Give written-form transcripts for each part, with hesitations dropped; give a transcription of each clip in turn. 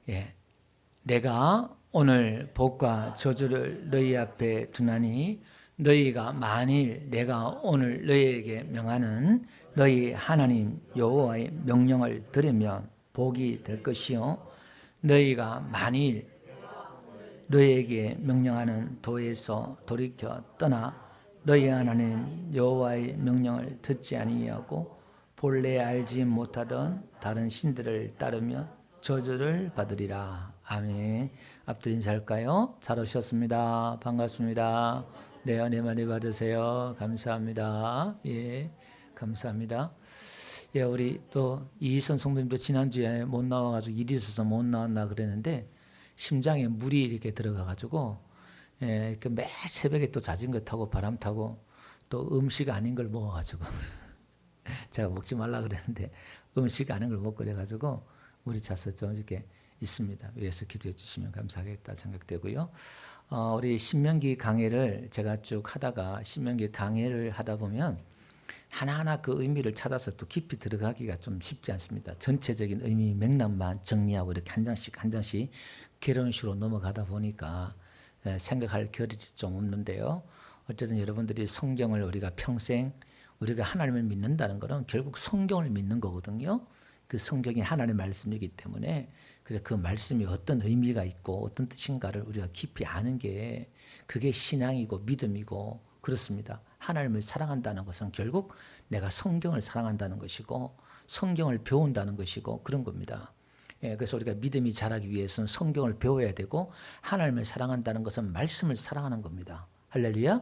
예, 내가 오늘 복과 저주를 너희 앞에 두나니 너희가 만일 내가 오늘 너희에게 명하는 너희 하나님 여호와의 명령을 들으면 복이 될 것이요 너희가 만일 너희에게 명령하는 도에서 돌이켜 떠나 너희 하나님 여호와의 명령을 듣지 아니하고 본래 알지 못하던 다른 신들을 따르며 저주를 받으리라. 아멘. 앞뒤 인사할까요? 잘 오셨습니다. 반갑습니다. 네, 은혜 많이 받으세요. 감사합니다. 예, 감사합니다. 예, 우리 또 이희선 성도님도 지난주에 못 나와가지고 일이 있어서 못 나왔나 그랬는데 심장에 물이 이렇게 들어가가지고 예, 매 새벽에 또 자전거 타고 바람 타고 또 음식 아닌 걸 먹어가지고 제가 먹지 말라 그랬는데 음식 아닌 걸 먹고 그래가지고 물이 차서 좀 이렇게 있습니다. 위에서 기도해 주시면 감사하겠다 생각되고요. 우리 신명기 강해를 제가 쭉 하다가 신명기 강해를 하다 보면 하나하나 그 의미를 찾아서 또 깊이 들어가기가 좀 쉽지 않습니다. 전체적인 의미 맥락만 정리하고 이렇게 한 장씩 한 장씩 그런 식으로 넘어가다 보니까 생각할 겨를이 좀 없는데요. 어쨌든 여러분들이 성경을 우리가 평생 우리가 하나님을 믿는다는 것은 결국 성경을 믿는 거거든요. 그 성경이 하나님의 말씀이기 때문에 그래서 그 말씀이 어떤 의미가 있고 어떤 뜻인가를 우리가 깊이 아는 게 그게 신앙이고 믿음이고 그렇습니다. 하나님을 사랑한다는 것은 결국 내가 성경을 사랑한다는 것이고 성경을 배운다는 것이고 그런 겁니다. 예, 그래서 우리가 믿음이 자라기 위해서는 성경을 배워야 되고 하나님을 사랑한다는 것은 말씀을 사랑하는 겁니다. 할렐루야.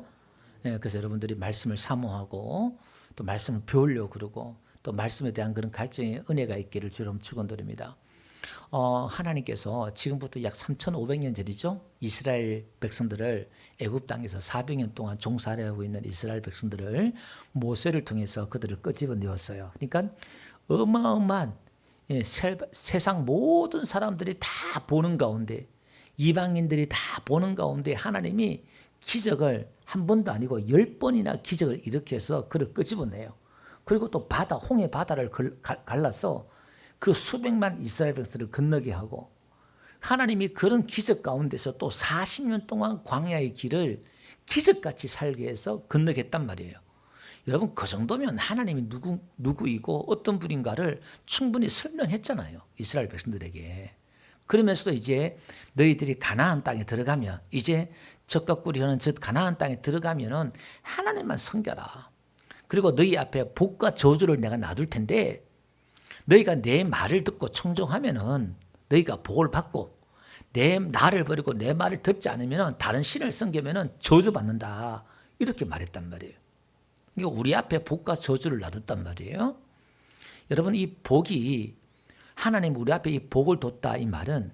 예, 그래서 여러분들이 말씀을 사모하고 또 말씀을 배우려고 그러고 또 말씀에 대한 그런 갈증의 은혜가 있기를 주로 축원드립니다. 하나님께서 지금부터 약 3,500년 전이죠. 이스라엘 백성들을 애굽 땅에서 400년 동안 종살이하고 있는 이스라엘 백성들을 모세를 통해서 그들을 끄집어내었어요. 그러니까 어마어마한 세상 모든 사람들이 다 보는 가운데 이방인들이 다 보는 가운데 하나님이 기적을 한 번도 아니고 10번이나 기적을 일으켜서 그를 끄집어내요. 그리고 또 홍해 바다를 갈라서 그 수백만 이스라엘 백성들을 건너게 하고 하나님이 그런 기적 가운데서 또 40년 동안 광야의 길을 기적같이 살게 해서 건너겠단 말이에요. 여러분 그 정도면 하나님이 누구이고 어떤 분인가를 충분히 설명했잖아요. 이스라엘 백성들에게. 그러면서도 이제 너희들이 가나안 땅에 들어가면 이제 젖과 꿀이 흐르는 저 가나안 땅에 들어가면은 하나님만 섬겨라. 그리고 너희 앞에 복과 저주를 내가 놔둘 텐데 너희가 내 말을 듣고 청종하면은 너희가 복을 받고 나를 버리고 내 말을 듣지 않으면은 다른 신을 섬기면은 저주받는다. 이렇게 말했단 말이에요. 그러니까 우리 앞에 복과 저주를 놔뒀단 말이에요. 여러분 이 복이 하나님 우리 앞에 이 복을 뒀다 이 말은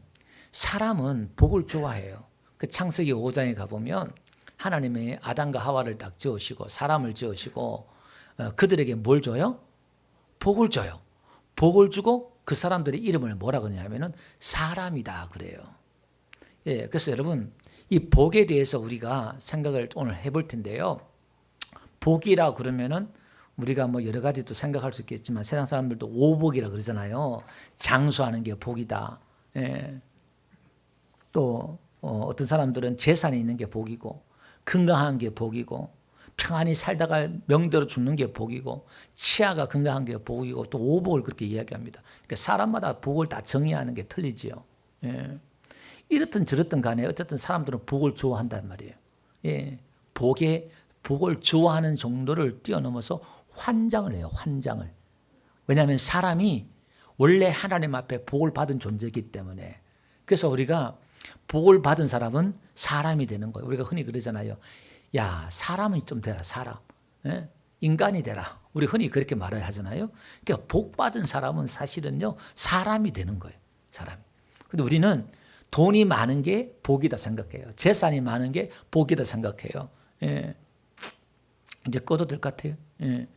사람은 복을 좋아해요. 그 창세기 5장에 가보면 하나님의 아담과 하와를 딱 지으시고 사람을 지으시고 그들에게 뭘 줘요? 복을 줘요. 복을 주고 그 사람들의 이름을 뭐라 그러냐면은 사람이다 그래요. 예, 그래서 여러분 이 복에 대해서 우리가 생각을 오늘 해볼 텐데요. 복이라 그러면은 우리가 뭐 여러 가지 또 생각할 수 있겠지만 세상 사람들도 오복이라 그러잖아요. 장수하는 게 복이다. 예. 또 어떤 사람들은 재산이 있는 게 복이고 건강한 게 복이고 평안히 살다가 명대로 죽는 게 복이고 치아가 건강한 게 복이고 또 오복을 그렇게 이야기합니다. 그러니까 사람마다 복을 다 정의하는 게 틀리지요. 예. 이렇든 저렇든 간에 어쨌든 사람들은 복을 좋아한단 말이에요. 예. 복을 좋아하는 정도를 뛰어넘어서 환장을 해요. 환장을. 왜냐하면 사람이 원래 하나님 앞에 복을 받은 존재이기 때문에 그래서 우리가 복을 받은 사람은 사람이 되는 거예요. 우리가 흔히 그러잖아요. 야, 사람이 좀 되라, 사람. 예? 인간이 되라. 우리 흔히 그렇게 말을 하잖아요. 그러니까 복 받은 사람은 사실은요, 사람이 되는 거예요. 사람이. 근데 우리는 돈이 많은 게 복이다 생각해요. 재산이 많은 게 복이다 생각해요. 예. 이제 꺼도 될 것 같아요. 예.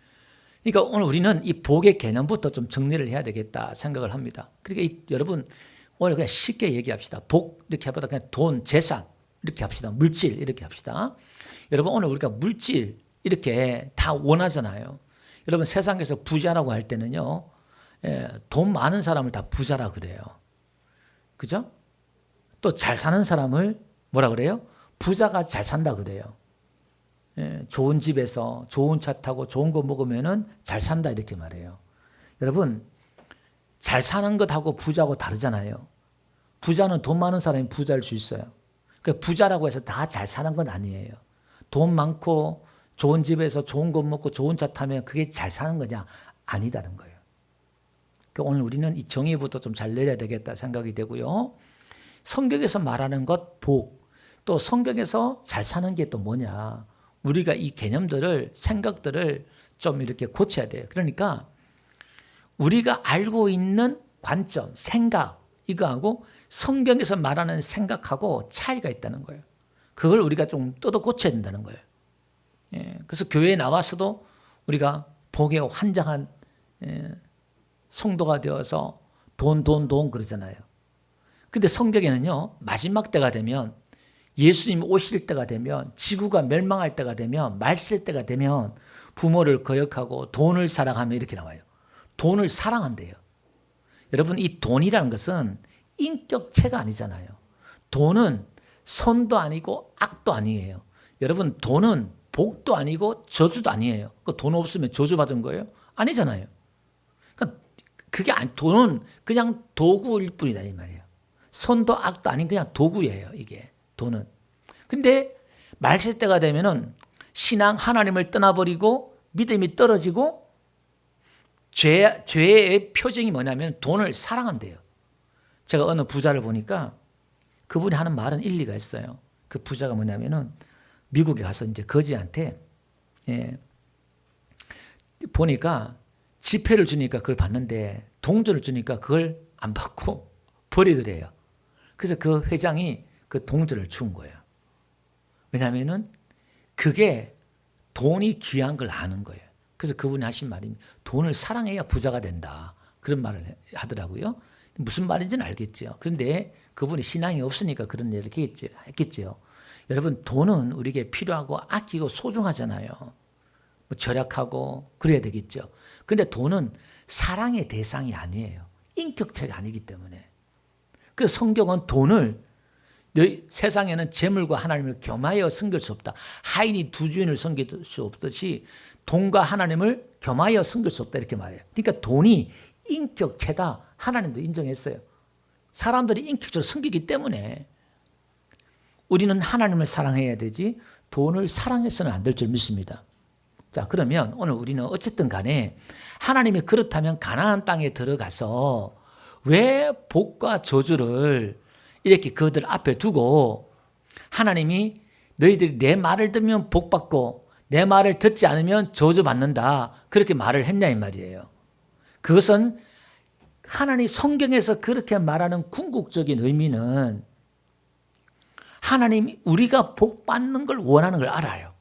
그러니까 오늘 우리는 이 복의 개념부터 좀 정리를 해야 되겠다 생각을 합니다. 그러니까 여러분, 오늘 그냥 쉽게 얘기합시다. 복 이렇게 해보다 그냥 돈, 재산 이렇게 합시다. 물질 이렇게 합시다. 여러분 오늘 우리가 물질 이렇게 다 원하잖아요. 여러분 세상에서 부자라고 할 때는요. 돈 많은 사람을 다 부자라 그래요. 그죠? 또 잘 사는 사람을 뭐라 그래요? 부자가 잘 산다 그래요. 좋은 집에서 좋은 차 타고 좋은 거 먹으면은 잘 산다 이렇게 말해요. 여러분, 잘 사는 것하고 부자하고 다르잖아요. 부자는 돈 많은 사람이 부자일 수 있어요. 그러니까 부자라고 해서 다 잘 사는 건 아니에요. 돈 많고 좋은 집에서 좋은 거 먹고 좋은 차 타면 그게 잘 사는 거냐? 아니다는 거예요. 그러니까 오늘 우리는 이 정의부터 좀 잘 내려야 되겠다 생각이 되고요. 성경에서 말하는 것, 복, 또 성경에서 잘 사는 게 또 뭐냐? 우리가 이 개념들을, 생각들을 좀 이렇게 고쳐야 돼요. 그러니까 우리가 알고 있는 관점, 생각, 이거하고 성경에서 말하는 생각하고 차이가 있다는 거예요. 그걸 우리가 좀 뜯어 고쳐야 된다는 거예요. 그래서 교회에 나와서도 우리가 복에 환장한 성도가 되어서 돈 그러잖아요. 근데 성경에는요, 마지막 때가 되면, 예수님 오실 때가 되면, 지구가 멸망할 때가 되면, 말세 때가 되면 부모를 거역하고 돈을 사랑하며 이렇게 나와요. 돈을 사랑한대요. 여러분, 이 돈이라는 것은 인격체가 아니잖아요. 돈은 선도 아니고 악도 아니에요. 여러분, 돈은 복도 아니고 저주도 아니에요. 그 돈 없으면 저주받은 거예요? 아니잖아요. 그러니까 그게 돈은 그냥 도구일 뿐이다 이 말이에요. 선도 악도 아닌 그냥 도구예요, 이게 돈은. 근데 말세 때가 되면은 신앙 하나님을 떠나버리고 믿음이 떨어지고 죄의 표징이 뭐냐면 돈을 사랑한대요. 제가 어느 부자를 보니까 그분이 하는 말은 일리가 있어요. 그 부자가 뭐냐면은 미국에 가서 이제 거지한테 보니까 지폐를 주니까 그걸 받는데 동전을 주니까 그걸 안 받고 버리더래요. 그래서 그 회장이 그 동전을 준 거예요. 왜냐하면은 그게 돈이 귀한 걸 아는 거예요. 그래서 그분이 하신 말이 돈을 사랑해야 부자가 된다. 그런 말을 하더라고요. 무슨 말인지는 알겠죠. 그런데 그분이 신앙이 없으니까 그런 얘기를 했겠죠. 여러분, 돈은 우리에게 필요하고 아끼고 소중하잖아요. 뭐 절약하고 그래야 되겠죠. 그런데 돈은 사랑의 대상이 아니에요. 인격체가 아니기 때문에. 그래서 성경은 돈을 세상에는 재물과 하나님을 겸하여 섬길 수 없다. 하인이 두 주인을 섬길 수 없듯이 돈과 하나님을 겸하여 섬길 수 없다 이렇게 말해요. 그러니까 돈이 인격체다. 하나님도 인정했어요. 사람들이 인격적으로 섬기기 때문에 우리는 하나님을 사랑해야 되지 돈을 사랑해서는 안 될 줄 믿습니다. 자, 그러면 오늘 우리는 어쨌든 간에 하나님이 그렇다면 가나안 땅에 들어가서 왜 복과 저주를 이렇게 그들 앞에 두고 하나님이 너희들이 내 말을 듣면 복 받고 내 말을 듣지 않으면 저주 받는다 그렇게 말을 했냐 이 말이에요. 그것은 하나님 성경에서 그렇게 말하는 궁극적인 의미는 하나님이 우리가 복 받는 걸 원하는 걸 알아요.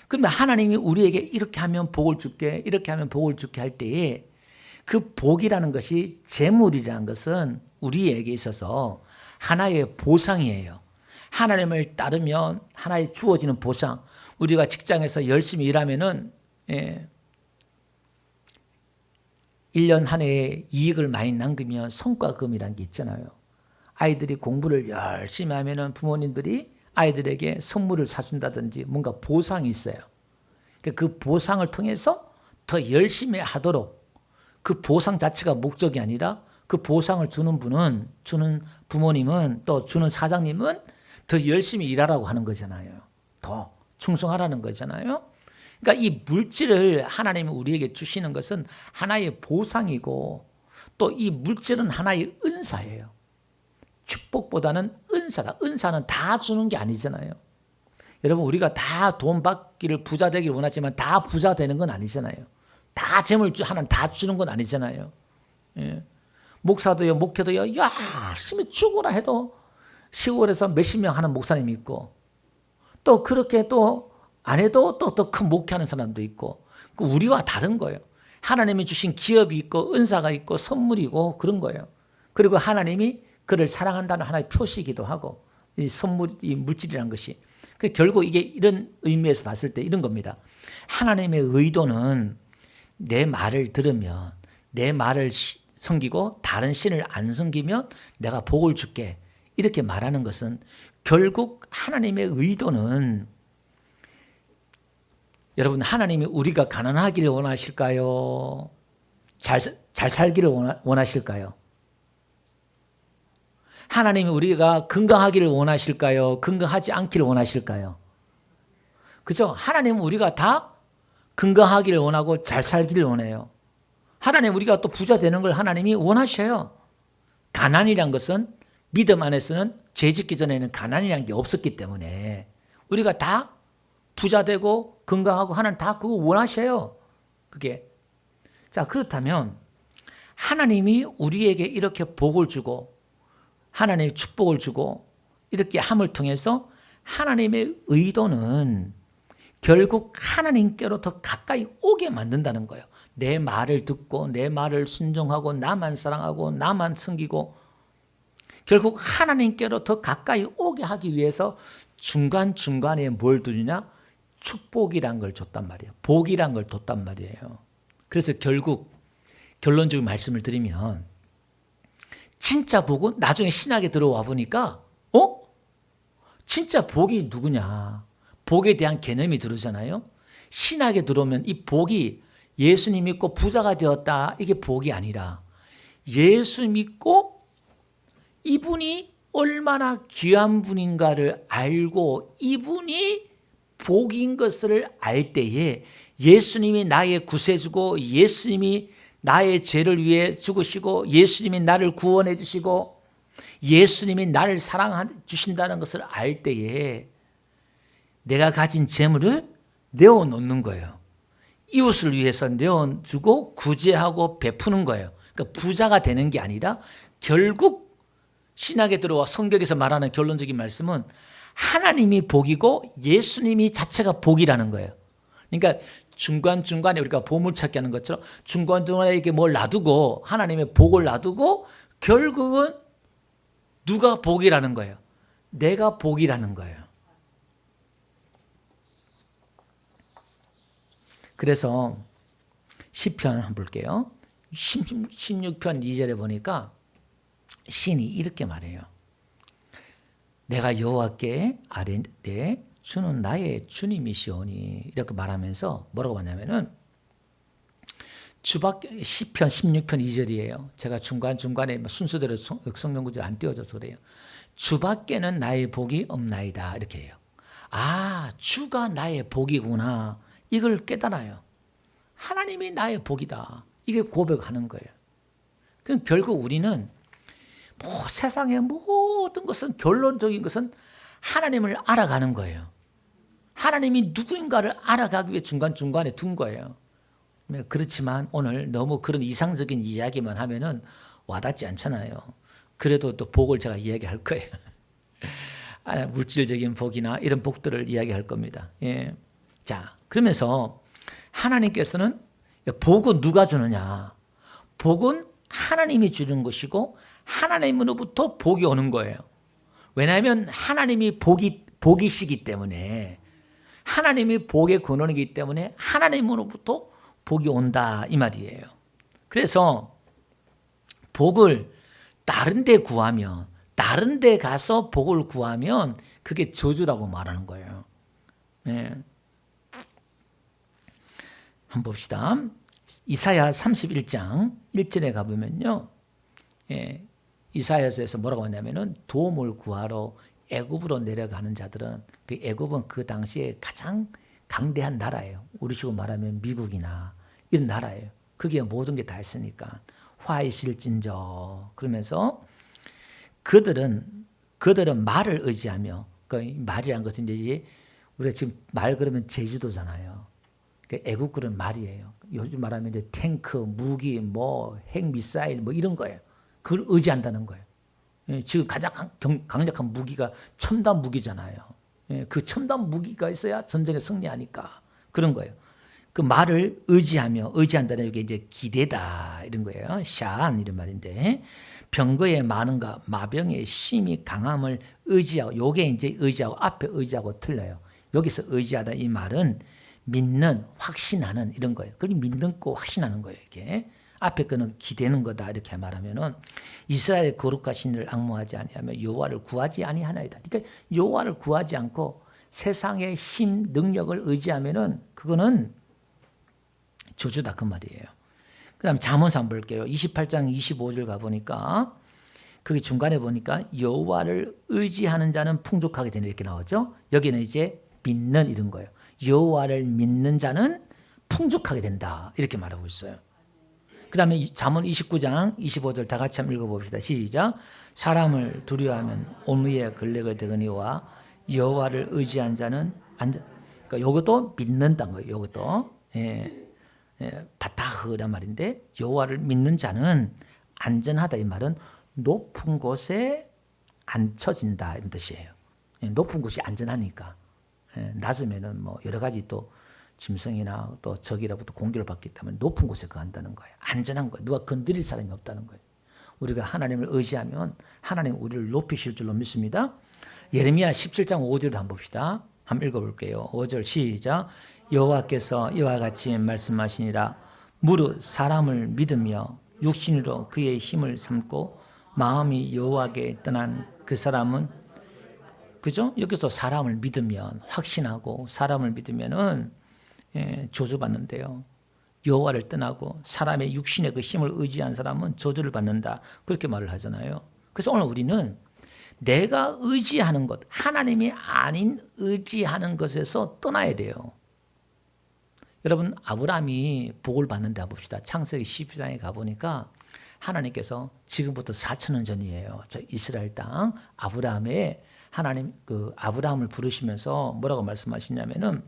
그러면 하나님이 우리에게 이렇게 하면 복을 줄게 이렇게 하면 복을 줄게 할 때에 그 복이라는 것이 재물이라는 것은 우리에게 있어서 하나의 보상이에요. 하나님을 따르면 하나의 주어지는 보상. 우리가 직장에서 열심히 일하면은 1년 한 해에 이익을 많이 남기면 성과금이라는 게 있잖아요. 아이들이 공부를 열심히 하면은 부모님들이 아이들에게 선물을 사준다든지 뭔가 보상이 있어요. 그 보상을 통해서 더 열심히 하도록 그 보상 자체가 목적이 아니라 그 보상을 주는 부모님은 또 주는 사장님은 더 열심히 일하라고 하는 거잖아요. 더 충성하라는 거잖아요. 그러니까 이 물질을 하나님이 우리에게 주시는 것은 하나의 보상이고 또 이 물질은 하나의 은사예요. 축복보다는 은사다. 은사는 다 주는 게 아니잖아요. 여러분, 우리가 다 돈 받기를 부자 되기를 원하지만 다 부자 되는 건 아니잖아요. 다 재물 하나는 다 주는 건 아니잖아요. 목사도요, 목회도요, 열심히 죽으라 해도 시골에서 몇십 명 하는 목사님이 있고 또 그렇게 또 안 해도 또 더 큰 목회하는 사람도 있고 우리와 다른 거예요. 하나님이 주신 기업이 있고 은사가 있고 선물이고 그런 거예요. 그리고 하나님이 그를 사랑한다는 하나의 표시이기도 하고 이 선물, 이 물질이라는 것이 결국 이게 이런 의미에서 봤을 때 이런 겁니다. 하나님의 의도는 내 말을 들으면 내 말을 섬기고 다른 신을 안 섬기면 내가 복을 줄게. 이렇게 말하는 것은 결국 하나님의 의도는 여러분 하나님이 우리가 가난하기를 원하실까요? 잘 살기를 원하실까요? 하나님이 우리가 건강하기를 원하실까요? 건강하지 않기를 원하실까요? 그죠? 하나님은 우리가 다 건강하기를 원하고 잘 살기를 원해요. 하나님 우리가 또 부자 되는 걸 하나님이 원하셔요. 가난이란 것은 믿음 안에서는 죄 짓기 전에는 가난이란 게 없었기 때문에 우리가 다 부자 되고 건강하고 하나님 다 그거 원하셔요. 그게. 자, 그렇다면 하나님이 우리에게 이렇게 복을 주고 하나님의 축복을 주고 이렇게 함을 통해서 하나님의 의도는 결국 하나님께로 더 가까이 오게 만든다는 거예요. 내 말을 듣고 내 말을 순종하고 나만 사랑하고 나만 섬기고 결국 하나님께로 더 가까이 오게 하기 위해서 중간중간에 뭘 두느냐? 축복이란 걸 줬단 말이에요. 복이란 걸 뒀단 말이에요. 그래서 결국 결론적인 말씀을 드리면 진짜 복은 나중에 신학에 들어와 보니까 진짜 복이 누구냐? 복에 대한 개념이 들어오잖아요. 신학에 들어오면 이 복이 예수 믿고 부자가 되었다. 이게 복이 아니라 예수 믿고 이분이 얼마나 귀한 분인가를 알고 이분이 복인 것을 알 때에 예수님이 나의 구세주고 예수님이 나의 죄를 위해 죽으시고 예수님이 나를 구원해 주시고 예수님이 나를 사랑해 주신다는 것을 알 때에 내가 가진 재물을 내어놓는 거예요. 이웃을 위해서 내어주고 구제하고 베푸는 거예요. 그러니까 부자가 되는 게 아니라 결국 신학에 들어와 성경에서 말하는 결론적인 말씀은 하나님이 복이고 예수님이 자체가 복이라는 거예요. 그러니까 중간중간에 우리가 보물찾기 하는 것처럼 중간중간에 이렇게 뭘 놔두고 하나님의 복을 놔두고 결국은 누가 복이라는 거예요? 내가 복이라는 거예요. 그래서 시편 한번 볼게요. 16편 2절에 보니까 시인이 이렇게 말해요. 내가 여호와께 아뢰되 주는 나의 주님이시오니 이렇게 말하면서 뭐라고 하냐면은 시편 16편 2절이에요. 제가 중간중간에 순서대로 성경 구절 안 띄워져서 그래요. 주밖에는 나의 복이 없나이다 이렇게 해요. 아, 주가 나의 복이구나. 이걸 깨달아요. 하나님이 나의 복이다. 이게 고백하는 거예요. 그럼 결국 우리는 세상의 모든 것은 결론적인 것은 하나님을 알아가는 거예요. 하나님이 누구인가를 알아가기 위해 중간중간에 둔 거예요. 그렇지만 오늘 너무 그런 이상적인 이야기만 하면은 와닿지 않잖아요. 그래도 또 복을 제가 이야기할 거예요. 물질적인 복이나 이런 복들을 이야기할 겁니다. 예. 자, 그러면서 하나님께서는 복은 누가 주느냐? 복은 하나님이 주는 것이고 하나님으로부터 복이 오는 거예요. 왜냐하면 하나님이 복이시기 때문에 하나님이 복의 근원이기 때문에 하나님으로부터 복이 온다 이 말이에요. 그래서 복을 다른 데 구하면 다른 데 가서 복을 구하면 그게 저주라고 말하는 거예요. 네. 한번 봅시다. 이사야 31장 1절에 가보면요. 예, 이사야서에서 뭐라고 하냐면은 도움을 구하러 애굽으로 내려가는 자들은 그 애굽은 그 당시에 가장 강대한 나라예요. 우리식으로 말하면 미국이나 이런 나라예요. 그게 모든 게 다 있으니까 화 있을진저 그러면서 그들은 말을 의지하며 그 말이라는 것은 이제 우리가 지금 말 그러면 제주도잖아요. 애국 그런 말이에요. 요즘 말하면 이제 탱크, 무기, 핵 미사일 이런 거예요. 그걸 의지한다는 거예요. 지금 가장 강력한 무기가 첨단 무기잖아요. 그 첨단 무기가 있어야 전쟁에 승리하니까 그런 거예요. 그 말을 의지한다는 게 이제 기대다 이런 거예요. 샨 이런 말인데 병거의 많음과 마병의 심히 강함을 의지하고 요게 이제 의지하고 앞에 의지하고 틀려요. 여기서 의지하다 이 말은 믿는 확신하는 이런 거예요. 그걸 믿는 거 확신하는 거예요. 이게 앞에 거는 기대는 거다 이렇게 말하면은 이스라엘의 거룩하신 이를 앙모하지 아니하며 여호와를 구하지 아니하나이다. 그러니까 여호와를 구하지 않고 세상의 힘, 능력을 의지하면은 그거는 저주다 그 말이에요. 그다음 잠언서 한번 볼게요. 28장 25절 가보니까 거기 중간에 보니까 여호와를 의지하는 자는 풍족하게 되는 이렇게 나오죠. 여기는 이제 믿는 이런 거예요. 여호와를 믿는 자는 풍족하게 된다 이렇게 말하고 있어요. 그 다음에 잠언 29장 25절 다 같이 한번 읽어봅시다. 시작. 사람을 두려워하면 온위에 걸레가 되거니와 여호와를 의지한 자는 그러니까 이것도 믿는다는 거예요. 이것도 바타흐란 말인데 여호와를 믿는 자는 안전하다 이 말은 높은 곳에 앉혀진다 이런 뜻이에요. 높은 곳이 안전하니까 낮으면은 뭐 여러 가지 또 짐승이나 또 적이라부터 공격을 받기 때문에 높은 곳에 거한다는 거예요. 안전한 거예요. 누가 건드릴 사람이 없다는 거예요. 우리가 하나님을 의지하면 하나님 우리를 높이실 줄로 믿습니다. 예레미야 17장 5절도 한번 봅시다. 한번 읽어볼게요. 5절 시작. 여호와께서 이와 같이 말씀하시니라. 무릇 사람을 믿으며 육신으로 그의 힘을 삼고 마음이 여호와께 떠난 그 사람은 그죠? 여기서 사람을 믿으면 확신하고 사람을 믿으면은 저주받는데요. 여호와를 떠나고 사람의 육신의 그 힘을 의지한 사람은 저주를 받는다. 그렇게 말을 하잖아요. 그래서 오늘 우리는 내가 의지하는 것, 하나님이 아닌 의지하는 것에서 떠나야 돼요. 여러분 아브라함이 복을 받는다 봅시다. 창세기 12장에 가보니까 하나님께서 지금부터 4,000년 전이에요. 저 이스라엘 땅 아브라함의 하나님 그 아브라함을 부르시면서 뭐라고 말씀하시냐면은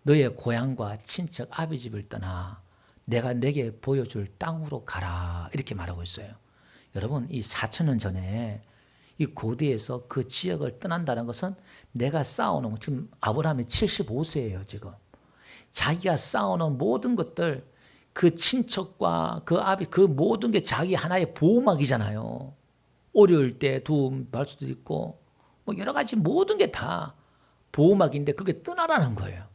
너의 고향과 친척 아비 집을 떠나 내가 내게 보여줄 땅으로 가라 이렇게 말하고 있어요. 여러분 이 4,000년 전에 이 고대에서 그 지역을 떠난다는 것은 내가 쌓아놓은 지금 아브라함이 75세예요 지금. 자기가 쌓아놓은 모든 것들 그 친척과 그 아비 그 모든 게 자기 하나의 보호막이잖아요. 어려울 때 도움 받을 수도 있고 뭐 여러 가지 모든 게 다 보호막인데 그게 떠나라는 거예요.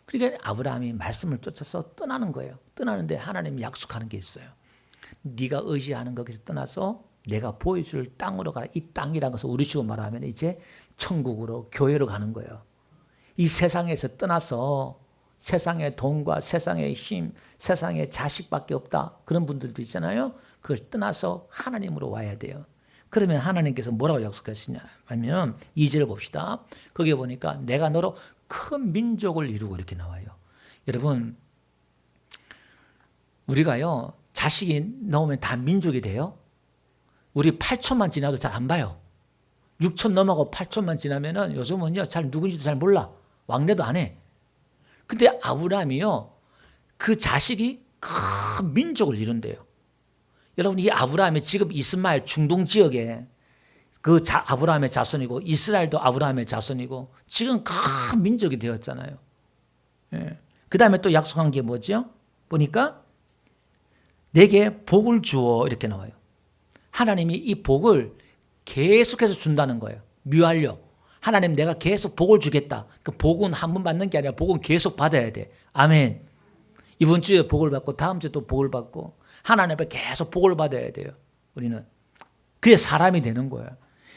그러니까 아브라함이 말씀을 쫓아서 떠나는 거예요. 떠나는데 하나님이 약속하는 게 있어요. 네가 의지하는 것에서 떠나서 내가 보여줄 땅으로 가라. 이 땅이라는 것을 우리식으로 말하면 이제 천국으로 교회로 가는 거예요. 이 세상에서 떠나서 세상의 돈과 세상의 힘, 세상의 자식밖에 없다. 그런 분들도 있잖아요. 그걸 떠나서 하나님으로 와야 돼요. 그러면 하나님께서 뭐라고 약속하시냐 하면 2절을 봅시다. 거기에 보니까 내가 너로 큰 민족을 이루고 이렇게 나와요. 여러분 우리가요 자식이 나오면 다 민족이 돼요. 우리 8초만 지나도 잘 안 봐요. 6초 넘어가고 8초만 지나면은 요즘은요 잘 누군지도 잘 몰라. 왕래도 안 해. 근데 아브라함이요 그 자식이 큰 민족을 이룬대요. 여러분 이 아브라함이 지금 이스마엘 중동 지역에 그 아브라함의 자손이고 이스라엘도 아브라함의 자손이고 지금 큰 민족이 되었잖아요. 그 다음에 또 약속한 게 뭐죠? 보니까 내게 복을 주어 이렇게 나와요. 하나님이 이 복을 계속해서 준다는 거예요. 묘하려. 하나님 내가 계속 복을 주겠다. 그 복은 한 번 받는 게 아니라 복은 계속 받아야 돼. 아멘. 이번 주에 복을 받고 다음 주에 또 복을 받고 하나님 앞에 계속 복을 받아야 돼요. 우리는. 그게 사람이 되는 거예요.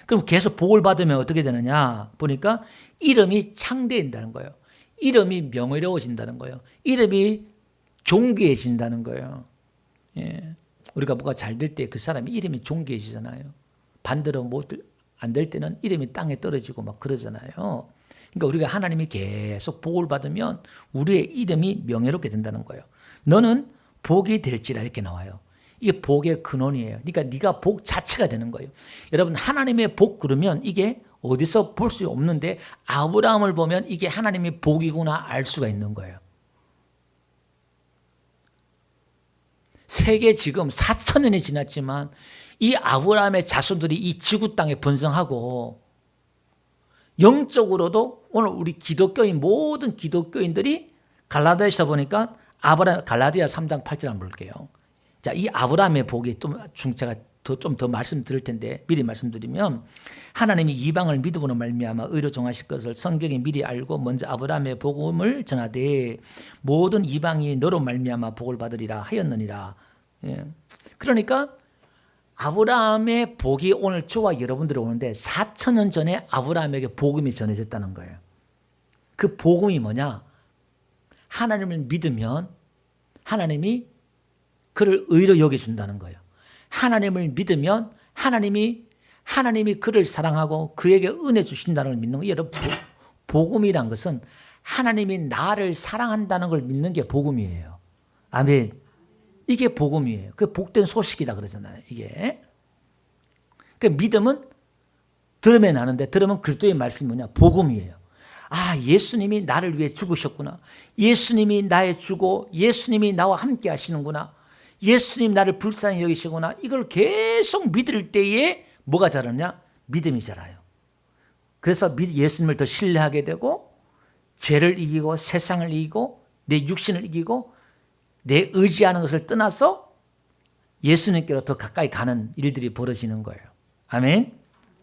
그럼 계속 복을 받으면 어떻게 되느냐 보니까 이름이 창대해진다는 거예요. 이름이 명예로워진다는 거예요. 이름이 존귀해진다는 거예요. 우리가 뭐가 잘 될 때 그 사람이 이름이 존귀해지잖아요. 반대로 뭐 안 될 때는 이름이 땅에 떨어지고 막 그러잖아요. 그러니까 우리가 하나님이 계속 복을 받으면 우리의 이름이 명예롭게 된다는 거예요. 너는 복이 될지라 이렇게 나와요. 이게 복의 근원이에요. 그러니까 네가 복 자체가 되는 거예요. 여러분 하나님의 복 그러면 이게 어디서 볼 수 없는데 아브라함을 보면 이게 하나님의 복이구나 알 수가 있는 거예요. 세계 지금 4,000년이 지났지만 이 아브라함의 자손들이 이 지구 땅에 번성하고 영적으로도 오늘 우리 기독교인 모든 기독교인들이 갈라디아서 보니까 갈라디아 3장 8절 한번 볼게요. 자, 이 아브라함의 복이 제가 좀 더 말씀드릴 텐데 미리 말씀드리면 하나님이 이방을 믿음으로 말미암아 의로 정하실 것을 성경이 미리 알고 먼저 아브라함의 복음을 전하되 모든 이방이 너로 말미암아 복을 받으리라 하였느니라. 예. 그러니까 아브라함의 복이 오늘 저와 여러분들이 오는데 4,000년 전에 아브라함에게 복음이 전해졌다는 거예요. 그 복음이 뭐냐? 하나님을 믿으면 하나님이 그를 의로 여겨준다는 거예요. 하나님을 믿으면 하나님이 그를 사랑하고 그에게 은혜 주신다는 걸 믿는 거예요. 여러분, 복음이란 것은 하나님이 나를 사랑한다는 걸 믿는 게 복음이에요. 아멘. 이게 복음이에요. 그게 복된 소식이다 그러잖아요. 이게. 그 믿음은 들으면 아는데 들으면 그리스도의 말씀이 뭐냐? 복음이에요. 아, 예수님이 나를 위해 죽으셨구나. 예수님이 나의 주고 예수님이 나와 함께 하시는구나. 예수님 나를 불쌍히 여기시구나. 이걸 계속 믿을 때에 뭐가 자라냐? 믿음이 자라요. 그래서 예수님을 더 신뢰하게 되고 죄를 이기고 세상을 이기고 내 육신을 이기고 내 의지하는 것을 떠나서 예수님께로 더 가까이 가는 일들이 벌어지는 거예요. 아멘.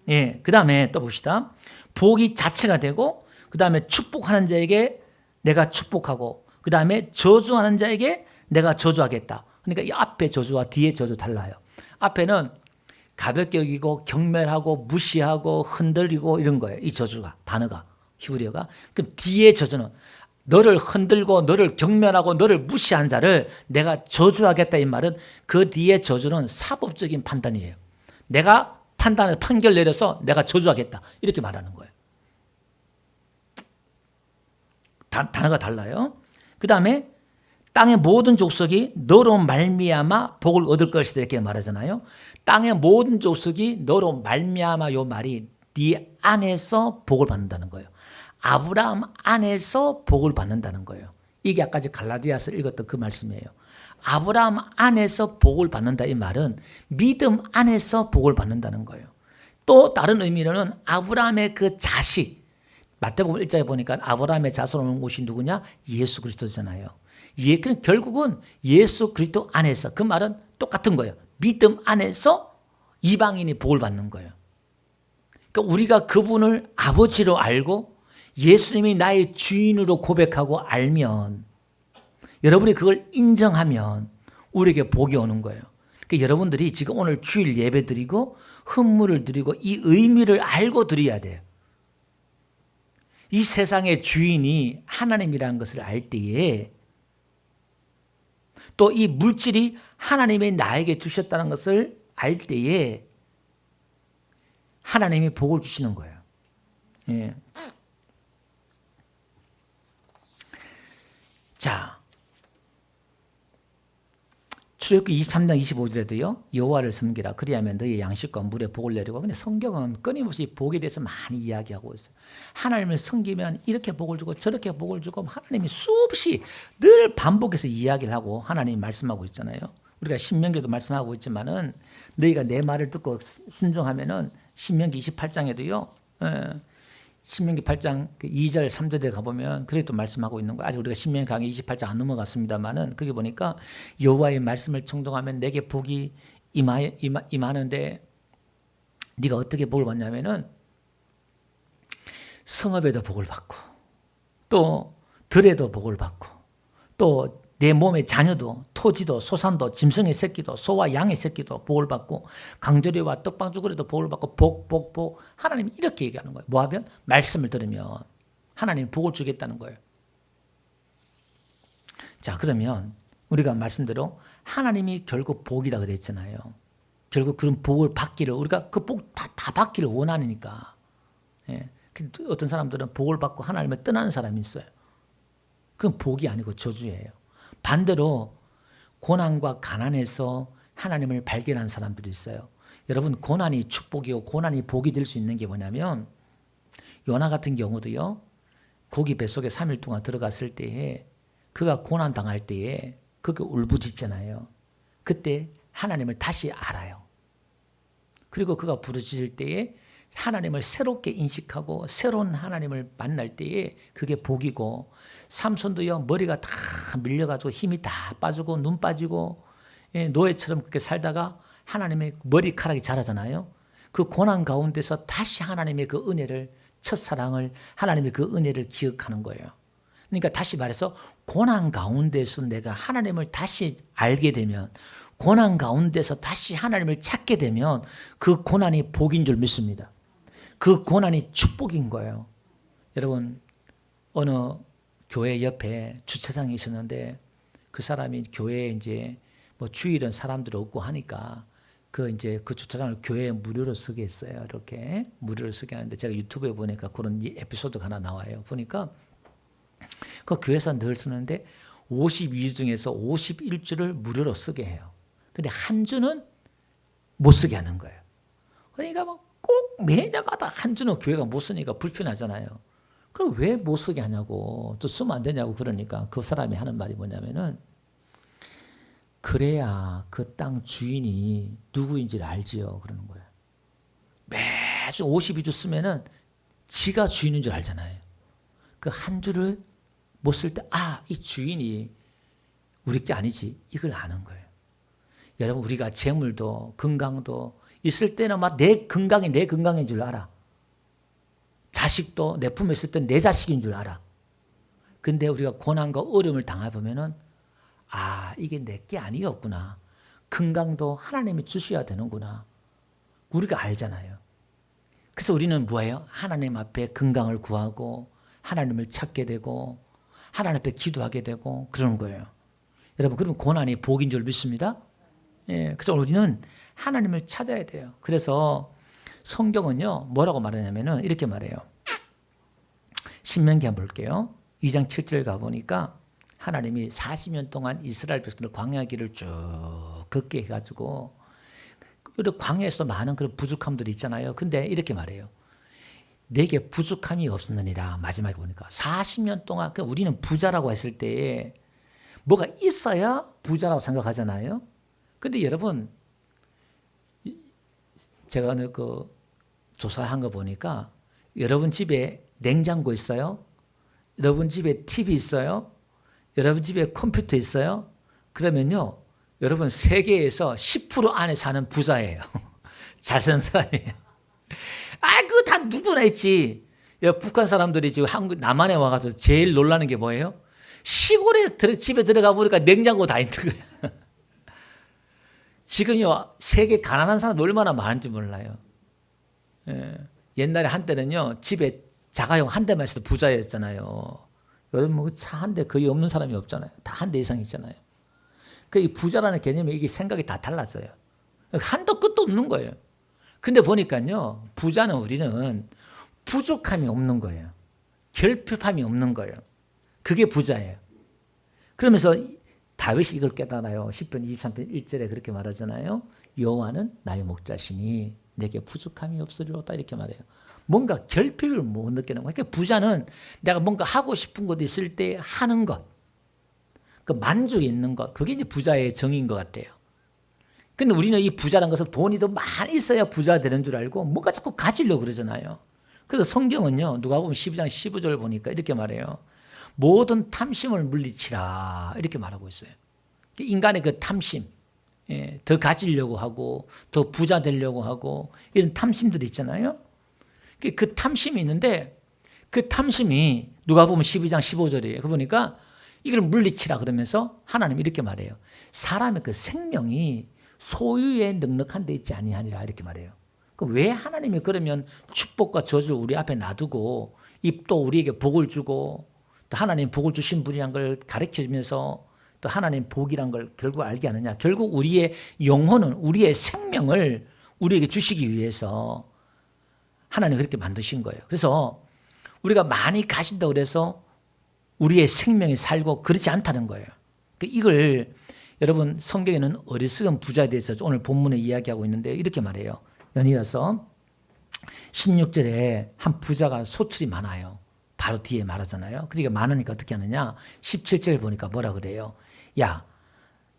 예, 그 다음에 또 봅시다. 복이 자체가 되고 그 다음에 축복하는 자에게 내가 축복하고 그 다음에 저주하는 자에게 내가 저주하겠다. 그러니까 이 앞에 저주와 뒤에 저주 달라요. 앞에는 가볍게 여기고 경멸하고 무시하고 흔들리고 이런 거예요. 이 저주가 단어가 히브리어가. 그럼 뒤에 저주는 너를 흔들고 너를 경멸하고 너를 무시한 자를 내가 저주하겠다 이 말은 그 뒤에 저주는 사법적인 판단이에요. 내가 판결 내려서 내가 저주하겠다 이렇게 말하는 거예요. 단어가 달라요. 그 다음에 땅의 모든 족속이 너로 말미암아 복을 얻을 것이다 이렇게 말하잖아요. 땅의 모든 족속이 너로 말미암아 요 말이 네 안에서 복을 받는다는 거예요. 아브라함 안에서 복을 받는다는 거예요. 이게 아까 갈라디아서 읽었던 그 말씀이에요. 아브라함 안에서 복을 받는다 이 말은 믿음 안에서 복을 받는다는 거예요. 또 다른 의미로는 아브라함의 그 자식, 마태복음 1장에 보니까 아브라함의 자손 온 곳이 누구냐? 예수 그리스도잖아요. 결국은 예수 그리스도 안에서, 그 말은 똑같은 거예요. 믿음 안에서 이방인이 복을 받는 거예요. 그러니까 우리가 그분을 아버지로 알고 예수님이 나의 주인으로 고백하고 알면, 여러분이 그걸 인정하면 우리에게 복이 오는 거예요. 그러니까 여러분들이 지금 오늘 주일 예배 드리고 헌물을 드리고 이 의미를 알고 드려야 돼요. 이 세상의 주인이 하나님이라는 것을 알 때에, 또 이 물질이 하나님이 나에게 주셨다는 것을 알 때에 하나님이 복을 주시는 거예요. 예. 자, 출애굽기 23장 25절에도요. 여호와를 섬기라. 그리하면 너희 양식과 물에 복을 내리고. 근데 성경은 끊임없이 복에 대해서 많이 이야기하고 있어요. 하나님을 섬기면 이렇게 복을 주고 저렇게 복을 주고 하나님이 수없이 늘 반복해서 이야기를 하고 하나님이 말씀하고 있잖아요. 우리가 신명기도 말씀하고 있지만은 너희가 내 말을 듣고 순종하면은 신명기 28장에도요. 신명기 8장 2절 3절에 가보면 그래도 말씀하고 있는 거예요. 아직 우리가 신명기 강의 28장 안 넘어갔습니다만은 거기 보니까 여호와의 말씀을 청종하면 내게 복이 임하는데 네가 어떻게 복을 받냐면은 성읍에도 복을 받고 또 들에도 복을 받고 또 내 몸의 자녀도 토지도 소산도 짐승의 새끼도 소와 양의 새끼도 복을 받고 강조리와 떡방주거리도 복을 받고 복 하나님이 이렇게 얘기하는 거예요. 뭐하면? 말씀을 들으면 하나님이 복을 주겠다는 거예요. 자, 그러면 우리가 말씀대로 하나님이 결국 복이다 그랬잖아요. 결국 그런 복을 받기를, 우리가 그 복 다 받기를 원하니까. 예. 어떤 사람들은 복을 받고 하나님을 떠나는 사람이 있어요. 그건 복이 아니고 저주예요. 반대로 고난과 가난에서 하나님을 발견한 사람들이 있어요. 여러분, 고난이 축복이고 고난이 복이 될 수 있는 게 뭐냐면, 요나 같은 경우도요, 고기 뱃속에 3일 동안 들어갔을 때에 그가 고난 당할 때에 그가 울부짖잖아요. 그때 하나님을 다시 알아요. 그리고 그가 부르짖을 때에 하나님을 새롭게 인식하고 새로운 하나님을 만날 때에 그게 복이고, 삼손도요, 머리가 다 밀려가지고 힘이 다 빠지고 눈 빠지고 노예처럼 그렇게 살다가 하나님의 머리카락이 자라잖아요. 그 고난 가운데서 다시 하나님의 그 은혜를, 첫사랑을, 하나님의 그 은혜를 기억하는 거예요. 그러니까 다시 말해서 고난 가운데서 내가 하나님을 다시 알게 되면, 고난 가운데서 다시 하나님을 찾게 되면 그 고난이 복인 줄 믿습니다. 그 고난이 축복인 거예요. 여러분, 어느 교회 옆에 주차장이 있었는데 그 사람이 교회에 이제 뭐 주일은 사람들이 없고 하니까 그 주차장을 교회에 무료로 쓰게 했어요. 이렇게 무료로 쓰게 하는데 제가 유튜브에 보니까 그런 에피소드가 하나 나와요. 보니까 그 교회에서 늘 쓰는데 52주 중에서 51주를 무료로 쓰게 해요. 근데 한 주는 못 쓰게 하는 거예요. 그러니까 뭐 꼭 매년마다 한 주는 교회가 못 쓰니까 불편하잖아요. 그럼 왜 못 쓰게 하냐고, 또 쓰면 안 되냐고. 그러니까 그 사람이 하는 말이 뭐냐면은, 그래야 그 땅 주인이 누구인지를 알지요. 그러는 거예요. 매주 52주 쓰면은 지가 주인인 줄 알잖아요. 그 한 주를 못 쓸 때, 이 주인이 우리 게 아니지. 이걸 아는 거예요. 여러분, 우리가 재물도 건강도 있을 때는 막 내 건강이 내 건강인 줄 알아. 자식도 내 품에 있을 땐 내 자식인 줄 알아. 근데 우리가 고난과 어려움을 당해보면은, 이게 내 게 아니었구나. 건강도 하나님이 주셔야 되는구나. 우리가 알잖아요. 그래서 우리는 뭐예요? 하나님 앞에 건강을 구하고 하나님을 찾게 되고 하나님 앞에 기도하게 되고 그러는 거예요. 여러분, 그러면 고난이 복인 줄 믿습니다. 예, 그래서 우리는 하나님을 찾아야 돼요. 그래서 성경은요, 뭐라고 말하냐면은 이렇게 말해요. 신명기 한번 볼게요. 2장 7절 가보니까 하나님이 40년 동안 이스라엘 백성들 광야 길을 쭉 걷게 해가지고 광야에서 많은 그런 부족함들이 있잖아요. 근데 이렇게 말해요. 내게 부족함이 없었느니라. 마지막에 보니까 40년 동안, 우리는 부자라고 했을 때 뭐가 있어야 부자라고 생각하잖아요. 근데 여러분, 제가 그 조사한 거 보니까 여러분 집에 냉장고 있어요? 여러분 집에 TV 있어요? 여러분 집에 컴퓨터 있어요? 그러면요, 여러분 세계에서 10% 안에 사는 부자예요. 잘 사는 사람이에요. 그거 다 누구나 있지. 북한 사람들이 지금 남한에 와가지고 제일 놀라는 게 뭐예요? 시골에 집에 들어가 보니까 냉장고 다 있는 거예요. 지금요, 세계 가난한 사람 얼마나 많은지 몰라요. 예. 옛날에 한때는요, 집에 자가용 한 대만 있어도 부자였잖아요. 요즘 뭐 차 한 대 거의 없는 사람이 없잖아요. 다 한 대 이상 있잖아요. 이 부자라는 개념이 이게 생각이 다 달라져요. 한도 끝도 없는 거예요. 근데 보니까요, 부자는 우리는 부족함이 없는 거예요. 결핍함이 없는 거예요. 그게 부자예요. 그러면서 다윗이 이걸 깨달아요. 10편 23편 1절에 그렇게 말하잖아요. 여호와는 나의 목자시니 내게 부족함이 없으리로다. 이렇게 말해요. 뭔가 결핍을 못 느끼는 거예요. 그러니까 부자는 내가 뭔가 하고 싶은 것 있을 때 하는 것, 그 만족이 있는 것, 그게 이제 부자의 정의인 것 같아요. 근데 우리는 이 부자란 것을 돈이 더 많이 있어야 부자 되는 줄 알고 뭔가 자꾸 가지려고 그러잖아요. 그래서 성경은요, 누가 보면 12장 15절 보니까 이렇게 말해요. 모든 탐심을 물리치라. 이렇게 말하고 있어요. 인간의 그 탐심, 더 가지려고 하고, 더 부자 되려고 하고, 이런 탐심들이 있잖아요. 그 탐심이 있는데, 그 탐심이 누가 보면 12장 15절이에요. 그 보니까 이걸 물리치라 그러면서 하나님이 이렇게 말해요. 사람의 그 생명이 소유에 넉넉한 데 있지 아니하니라. 이렇게 말해요. 왜 하나님이 그러면 축복과 저주를 우리 앞에 놔두고 또 우리에게 복을 주고 또 하나님 복을 주신 분이란 걸 가르쳐주면서 또 하나님 복이란 걸 결국 알게 하느냐. 결국 우리의 영혼은, 우리의 생명을 우리에게 주시기 위해서 하나님 그렇게 만드신 거예요. 그래서 우리가 많이 가진다고 해서 우리의 생명이 살고 그렇지 않다는 거예요. 이걸 여러분, 성경에는 어리석은 부자에 대해서 오늘 본문에 이야기하고 있는데 이렇게 말해요. 연이어서 16절에 한 부자가 소출이 많아요. 바로 뒤에 말하잖아요. 그러니까 많으니까 어떻게 하느냐. 17절 보니까 뭐라 그래요. 야,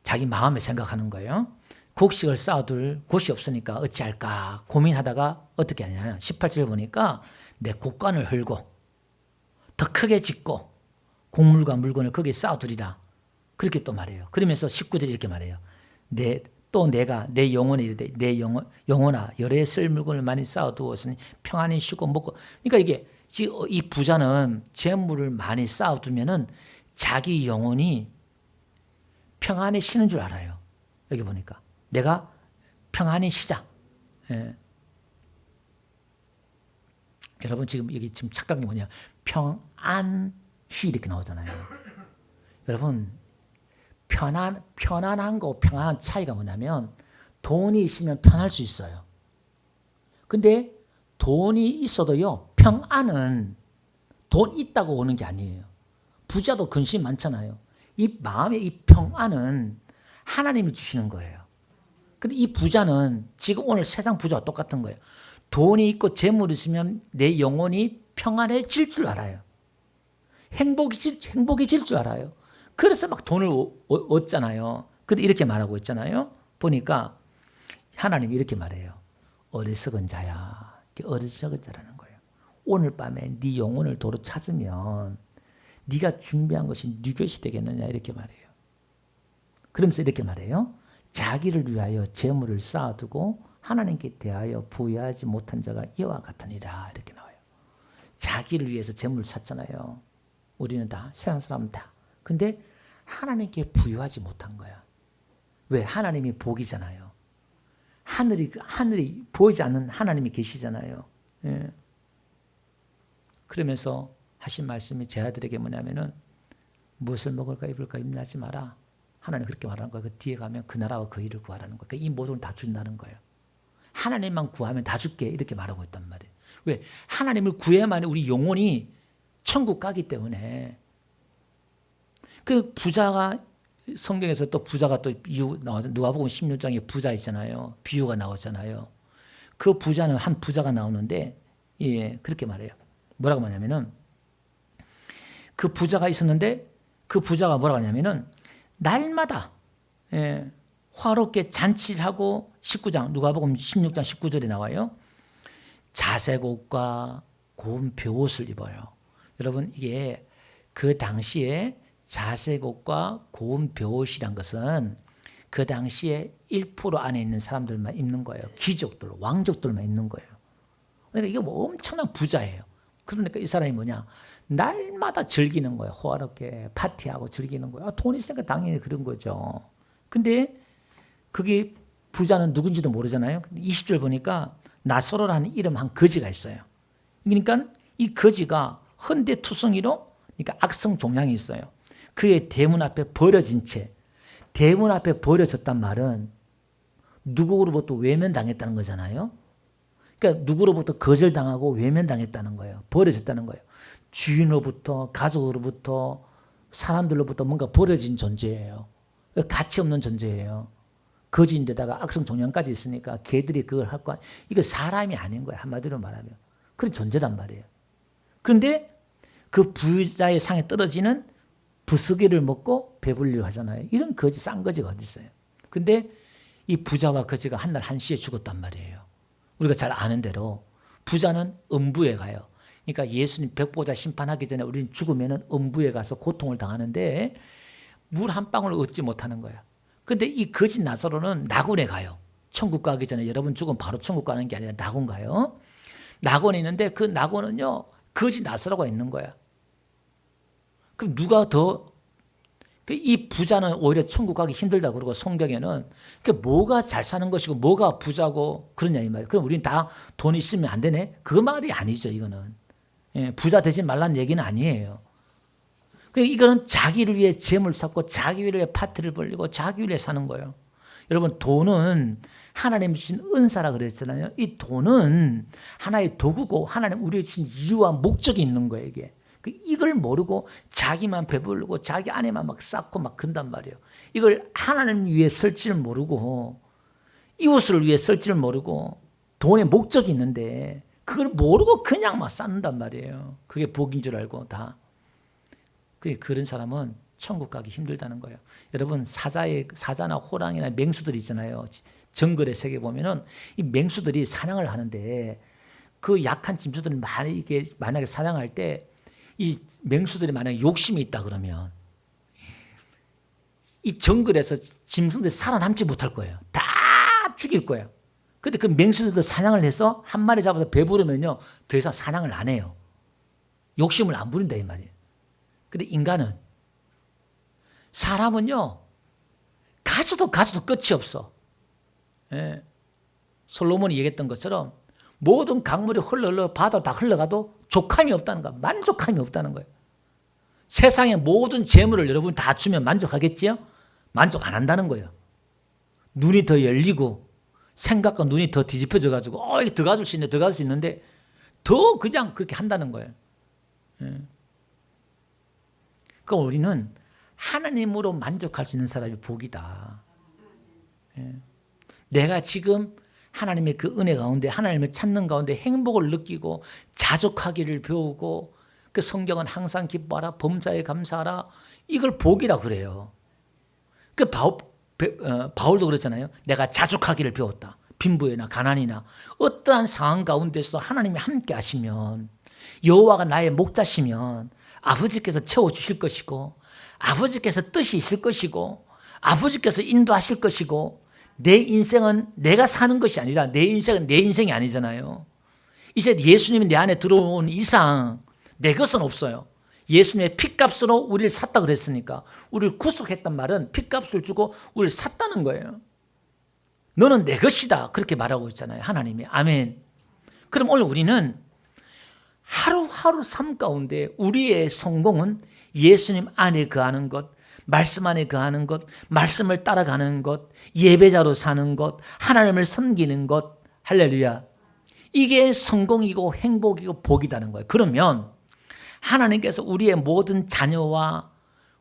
자기 마음에 생각하는 거예요. 곡식을 쌓아둘 곳이 없으니까 어찌할까 고민하다가 어떻게 하냐. 18절 보니까 내 곡간을 헐고 더 크게 짓고 곡물과 물건을 거기에 쌓아두리라. 그렇게 또 말해요. 그러면서 19절에 이렇게 말해요. 내가 내 영혼에 이르되 내 영혼아 열에 쓸 물건을 많이 쌓아두었으니 평안히 쉬고 먹고. 그러니까 이게 이 부자는 재물을 많이 쌓아두면은 자기 영혼이 평안히 쉬는 줄 알아요. 여기 보니까 내가 평안의 시작. 예. 여러분 지금 여기 지금 착각이 뭐냐? 평안시 이렇게 나오잖아요. 여러분 편안한 거 평안한 차이가 뭐냐면 돈이 있으면 편할 수 있어요. 근데 돈이 있어도요, 평안은 돈 있다고 오는 게 아니에요. 부자도 근심이 많잖아요. 이 마음의 이 평안은 하나님이 주시는 거예요. 근데 이 부자는 지금 오늘 세상 부자와 똑같은 거예요. 돈이 있고 재물이 있으면 내 영혼이 평안해질 줄 알아요. 행복해질 줄 알아요. 그래서 막 돈을 얻잖아요. 근데 이렇게 말하고 있잖아요. 보니까 하나님이 이렇게 말해요. 어리석은 자야. 어리석은 자라는 거예요. 오늘 밤에 네 영혼을 도로 찾으면 네가 준비한 것이 네 것이 되겠느냐 이렇게 말해요. 그러면서 이렇게 말해요. 자기를 위하여 재물을 쌓아두고 하나님께 대하여 부여하지 못한 자가 이와 같으니라 이렇게 나와요. 자기를 위해서 재물을 찾잖아요. 우리는 다 세상 사람은 다. 근데 하나님께 부여하지 못한 거야. 왜? 하나님이 복이잖아요. 하늘이 보이지 않는 하나님이 계시잖아요. 예. 그러면서 하신 말씀이 제 아들에게 뭐냐면은 무엇을 먹을까 입을까 염려하지 마라. 하나님 그렇게 말하는 거예요. 그 뒤에 가면 그 나라와 그 일을 구하라는 거예요. 그러니까 이 모든 걸 다 준다는 거예요. 하나님만 구하면 다 줄게 이렇게 말하고 있단 말이에요. 왜? 하나님을 구해야만 우리 영혼이 천국 가기 때문에. 그 부자가 성경에서 또 부자가 또 비유 나와서 누가복음 16장에 부자 있잖아요. 비유가 나왔잖아요. 그 부자는 한 부자가 나오는데 예, 그렇게 말해요. 뭐라고 말하냐면은 그 부자가 있었는데 그 부자가 뭐라고 하냐면은 날마다 예, 화롭게 잔치를 하고 19장 누가복음 16장 19절에 나와요. 자색 옷과 고운 벼옷을 입어요. 여러분 이게 그 당시에 자색 옷과 고운 벼옷이란 것은 그 당시에 1% 안에 있는 사람들만 입는 거예요. 귀족들, 왕족들만 입는 거예요. 그러니까 이게 뭐 엄청난 부자예요. 그러니까 이 사람이 뭐냐? 날마다 즐기는 거예요. 호화롭게 파티하고 즐기는 거예요. 돈 있으니까 당연히 그런 거죠. 근데 그게 부자는 누군지도 모르잖아요. 20절 보니까 나서로라는 이름 한 거지가 있어요. 그러니까 이 거지가 헌데투성이로 그러니까 악성 종양이 있어요. 그의 대문 앞에 버려진 채 대문 앞에 버려졌단 말은 누구로부터 외면당했다는 거잖아요. 그러니까 누구로부터 거절당하고 외면당했다는 거예요. 버려졌다는 거예요. 주인으로부터 가족으로부터 사람들로부터 뭔가 버려진 존재예요. 가치 없는 존재예요. 거지인데다가 악성 종양까지 있으니까 걔들이 그걸 할 거 아니에요. 이거 사람이 아닌 거예요. 한마디로 말하면. 그런 존재단 말이에요. 그런데 그 부자의 상에 떨어지는 부스기를 먹고 배불리려 하잖아요. 이런 거지 싼 거지가 어디 있어요. 근데 이 부자와 거지가 한날 한시에 죽었단 말이에요. 우리가 잘 아는 대로 부자는 음부에 가요. 그러니까 예수님 백보자 심판하기 전에 우리는 죽으면 음부에 가서 고통을 당하는데 물 한 방울 얻지 못하는 거야. 근데 이 거지 나사로는 낙원에 가요. 천국 가기 전에 여러분 죽으면 바로 천국 가는 게 아니라 낙원 가요. 낙원에 있는데 그 낙원은요 거지 나사로가 있는 거야. 그럼 누가 더 이 부자는 오히려 천국 가기 힘들다 그러고 성경에는 뭐가 잘 사는 것이고 뭐가 부자고 그러냐 이 말이에요. 그럼 우리는 다 돈 있으면 안 되네? 그 말이 아니죠 이거는. 예, 부자 되지 말라는 얘기는 아니에요. 이거는 자기를 위해 재물 쌓고 자기를 위해 파티를 벌리고 자기를 위해 사는 거예요. 여러분 돈은 하나님 주신 은사라 그랬잖아요. 이 돈은 하나의 도구고 하나님 우리에게 주신 이유와 목적이 있는 거예요 이게. 이걸 모르고 자기만 배부르고 자기 안에만 막 쌓고 막 그런단 말이에요. 이걸 하나님 위해 쓸지를 모르고 이웃을 위해 쓸지를 모르고 돈의 목적이 있는데 그걸 모르고 그냥 막 쌓는단 말이에요. 그게 복인 줄 알고 다. 그런 사람은 천국 가기 힘들다는 거예요. 여러분 사자나 호랑이나 맹수들 있잖아요. 정글의 세계 보면은 이 맹수들이 사냥을 하는데 그 약한 짐승들을 만약에 사냥할 때 이 맹수들이 만약에 욕심이 있다 그러면 이 정글에서 짐승들이 살아남지 못할 거예요. 다 죽일 거예요. 근데 그 맹수들도 사냥을 해서 한 마리 잡아서 배부르면요 더 이상 사냥을 안 해요. 욕심을 안 부린다 이 말이에요. 근데 인간은 사람은요 가져도 끝이 없어. 예. 솔로몬이 얘기했던 것처럼 모든 강물이 흘러 바다로 다 흘러가도 족함이 없다는 거야. 만족함이 없다는 거예요. 세상의 모든 재물을 여러분 다 주면 만족하겠지요? 만족 안 한다는 거예요. 눈이 더 열리고 생각과 눈이 더 뒤집혀져 가지고 이게 더 가질 수 있네, 더 가질 수 있는데 더 그냥 그렇게 한다는 거예요. 예. 그러니까 우리는 하나님으로 만족할 수 있는 사람이 복이다. 예. 내가 지금 하나님의 그 은혜 가운데 하나님을 찾는 가운데 행복을 느끼고 자족하기를 배우고 그 성경은 항상 기뻐하라 범사에 감사하라 이걸 복이라 그래요. 그 바울도 그랬잖아요. 내가 자족하기를 배웠다. 빈부에나 가난이나 어떠한 상황 가운데서 하나님이 함께 하시면 여호와가 나의 목자시면 아버지께서 채워주실 것이고 아버지께서 뜻이 있을 것이고 아버지께서 인도하실 것이고 내 인생은 내가 사는 것이 아니라 내 인생은 내 인생이 아니잖아요. 이제 예수님이 내 안에 들어온 이상 내 것은 없어요. 예수님의 핏값으로 우리를 샀다 그랬으니까 우리를 구속했단 말은 핏값을 주고 우리를 샀다는 거예요. 너는 내 것이다 그렇게 말하고 있잖아요. 하나님이. 아멘. 그럼 오늘 우리는 하루하루 삶 가운데 우리의 성공은 예수님 안에 거하는 것, 말씀 안에 거하는 것, 말씀을 따라가는 것, 예배자로 사는 것, 하나님을 섬기는 것, 할렐루야. 이게 성공이고 행복이고 복이라는 거예요. 그러면 하나님께서 우리의 모든 자녀와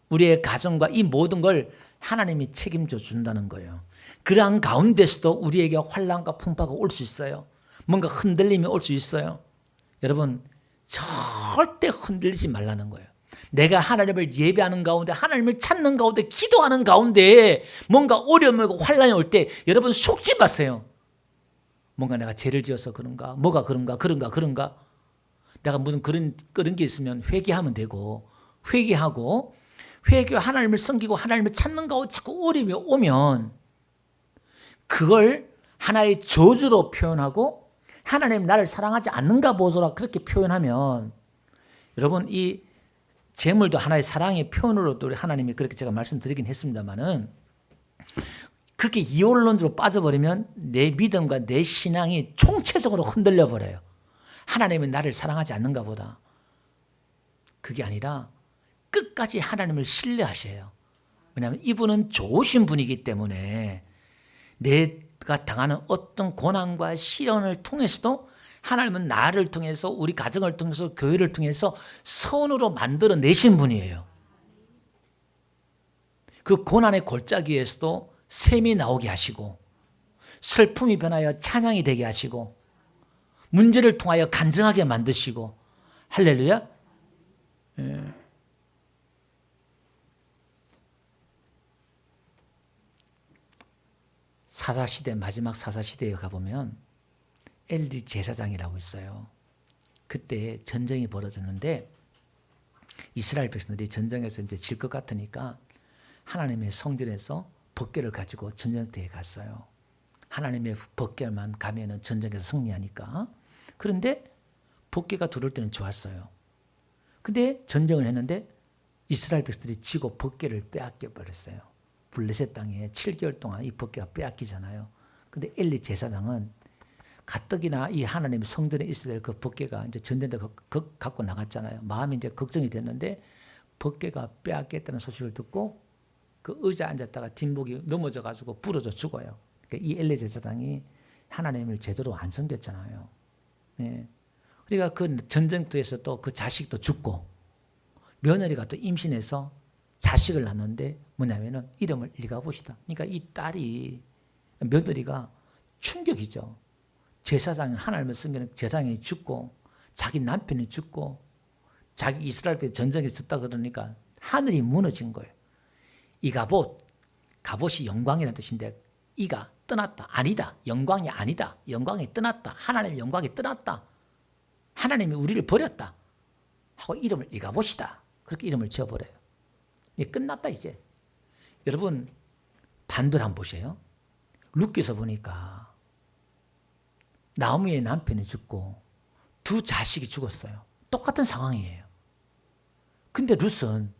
우리의 가정과 이 모든 걸 하나님이 책임져 준다는 거예요. 그러한 가운데서도 우리에게 환난과 풍파가 올 수 있어요. 뭔가 흔들림이 올 수 있어요. 여러분 절대 흔들리지 말라는 거예요. 내가 하나님을 예배하는 가운데 하나님을 찾는 가운데 기도하는 가운데 뭔가 어려움이 오고 환난이 올 때 여러분 속지 마세요. 뭔가 내가 죄를 지어서 그런가 뭐가 그런가 내가 무슨 그런 게 있으면 회개하면 되고 회개하고 하나님을 섬기고 하나님을 찾는 가운데 자꾸 어려움이 오면 그걸 하나의 저주로 표현하고 하나님 나를 사랑하지 않는가 보소라 그렇게 표현하면 여러분 이 재물도 하나의 사랑의 표현으로도 하나님이 그렇게 제가 말씀드리긴 했습니다만은 그렇게 이원론으로 빠져버리면 내 믿음과 내 신앙이 총체적으로 흔들려 버려요. 하나님은 나를 사랑하지 않는가 보다. 그게 아니라 끝까지 하나님을 신뢰하셔요. 왜냐하면 이분은 좋으신 분이기 때문에 내가 당하는 어떤 고난과 시련을 통해서도 하나님은 나를 통해서 우리 가정을 통해서 교회를 통해서 선으로 만들어 내신 분이에요. 그 고난의 골짜기에서도 샘이 나오게 하시고 슬픔이 변하여 찬양이 되게 하시고 문제를 통하여 간증하게 만드시고 할렐루야. 예. 사사시대 마지막 사사시대에 가보면 엘리 제사장이라고 있어요. 그때 전쟁이 벌어졌는데 이스라엘 백성들이 전쟁에서 이제 질 것 같으니까 하나님의 성전에서 법궤를 가지고 전쟁터에 갔어요. 하나님의 법궤만 가면은 전쟁에서 승리하니까. 그런데 법궤가 들어올 때는 좋았어요. 근데 전쟁을 했는데 이스라엘 백성들이 지고 법궤를 빼앗겨 버렸어요. 블레셋 땅에 7개월 동안 이 법궤가 빼앗기잖아요. 근데 엘리 제사장은 가뜩이나 이 하나님의 성전에 있어야 될 그 법궤가 이제 전쟁때 갖고 나갔잖아요. 마음이 이제 걱정이 됐는데 법궤가 빼앗겼다는 소식을 듣고 그 의자에 앉았다가 뒷목이 넘어져 가지고 부러져 죽어요. 그러니까 이 엘리 제사장이 하나님을 제대로 안 섬겼잖아요. 네. 그러니까 그 전쟁터에서 또 그 자식도 죽고 며느리가 또 임신해서 자식을 낳는데 뭐냐면은 이름을 읽어봅시다. 그러니까 이 딸이 며느리가 충격이죠. 제사장이 하나님을 섬기는 제사장이 죽고 자기 남편이 죽고 자기 이스라엘 때 전쟁에 졌다 그러니까 하늘이 무너진 거예요. 갑옷이 영광이라는 뜻인데 이가 떠났다. 아니다. 영광이 아니다. 영광이 떠났다. 하나님의 영광이 떠났다. 하나님이 우리를 버렸다. 하고 이름을 이가봇이다. 그렇게 이름을 지어버려요. 이게 끝났다 이제. 여러분 반대로 한번 보세요. 룻기서 보니까 나오미의 남편이 죽고 두 자식이 죽었어요. 똑같은 상황이에요. 근데 룻은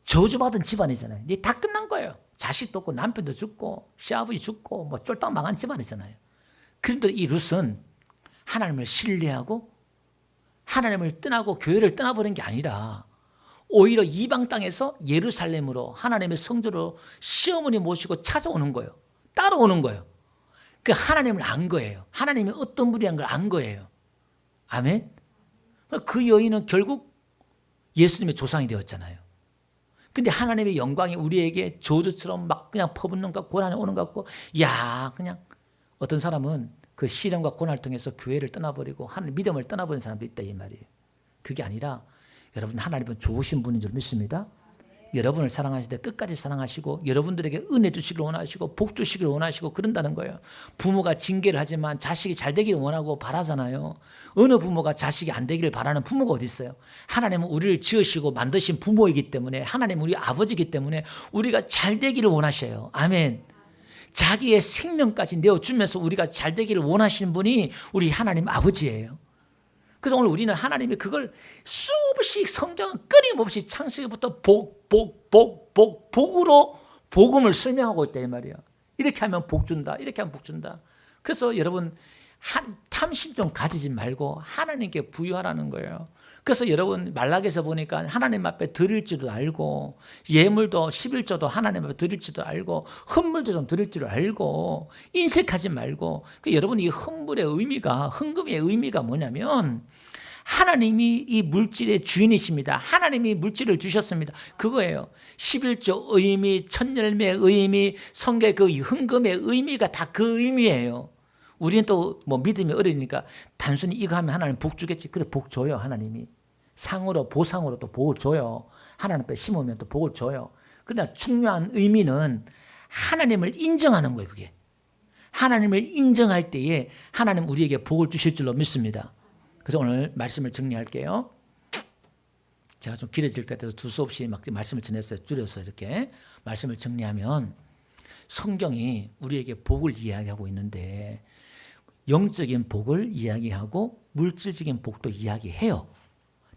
저주받은 집안이잖아요. 이제 다 끝난 거예요. 자식도 없고 남편도 죽고 시아버지 죽고 뭐 쫄딱 망한 집안이잖아요. 그런데 이 룻은 하나님을 신뢰하고 하나님을 떠나고 교회를 떠나버린 게 아니라 오히려 이방 땅에서 예루살렘으로 하나님의 성전으로 시어머니 모시고 찾아오는 거예요. 따라오는 거예요. 그 하나님을 안 거예요. 하나님이 어떤 분이란 걸 안 거예요. 아멘. 그 여인은 결국 예수님의 조상이 되었잖아요. 근데 하나님의 영광이 우리에게 저주처럼 막 그냥 퍼붓는 것 같고 고난이 오는 것 같고 그냥 어떤 사람은 그 시련과 고난을 통해서 교회를 떠나버리고 하나님 믿음을 떠나버린 사람도 있다 이 말이에요. 그게 아니라 여러분 하나님은 좋으신 분인 줄 믿습니다. 여러분을 사랑하실 때 끝까지 사랑하시고 여러분들에게 은혜 주시길 원하시고 복 주시길 원하시고 그런다는 거예요. 부모가 징계를 하지만 자식이 잘 되기를 원하고 바라잖아요. 어느 부모가 자식이 안 되기를 바라는 부모가 어디 있어요? 하나님은 우리를 지으시고 만드신 부모이기 때문에 하나님은 우리 아버지이기 때문에 우리가 잘 되기를 원하셔요. 아멘. 자기의 생명까지 내어주면서 우리가 잘 되기를 원하시는 분이 우리 하나님 아버지예요. 그래서 오늘 우리는 하나님이 그걸 수없이 성경은 끊임없이 창세기부터 복으로 복음을 설명하고 있다 이 말이에요. 이렇게 하면 복 준다. 이렇게 하면 복 준다. 그래서 여러분 탐심 좀 가지지 말고 하나님께 부유하라는 거예요. 그래서 여러분 말라기에서 보니까 하나님 앞에 드릴 줄도 알고 예물도 11조도 하나님 앞에 드릴 줄도 알고 헌물도 좀 드릴 줄 알고 인색하지 말고 여러분 이 헌금의 의미가 뭐냐면 하나님이 이 물질의 주인이십니다. 하나님이 물질을 주셨습니다. 그거예요. 11조 의미, 천열매의 의미, 성계 그 헌금의 의미가 다 그 의미예요. 우리는 또 뭐 믿음이 어리니까 단순히 이거 하면 하나님 복 주겠지. 그래 복 줘요 하나님이. 상으로 보상으로 또 복을 줘요. 하나님 앞에 심으면 또 복을 줘요. 그러나 중요한 의미는 하나님을 인정하는 거예요. 그게. 하나님을 인정할 때에 하나님 우리에게 복을 주실 줄로 믿습니다. 그래서 오늘 말씀을 정리할게요. 제가 좀 길어질 것 같아서 두서없이 막 말씀을 전했어요. 줄여서 이렇게 말씀을 정리하면 성경이 우리에게 복을 이야기하고 있는데 영적인 복을 이야기하고 물질적인 복도 이야기해요.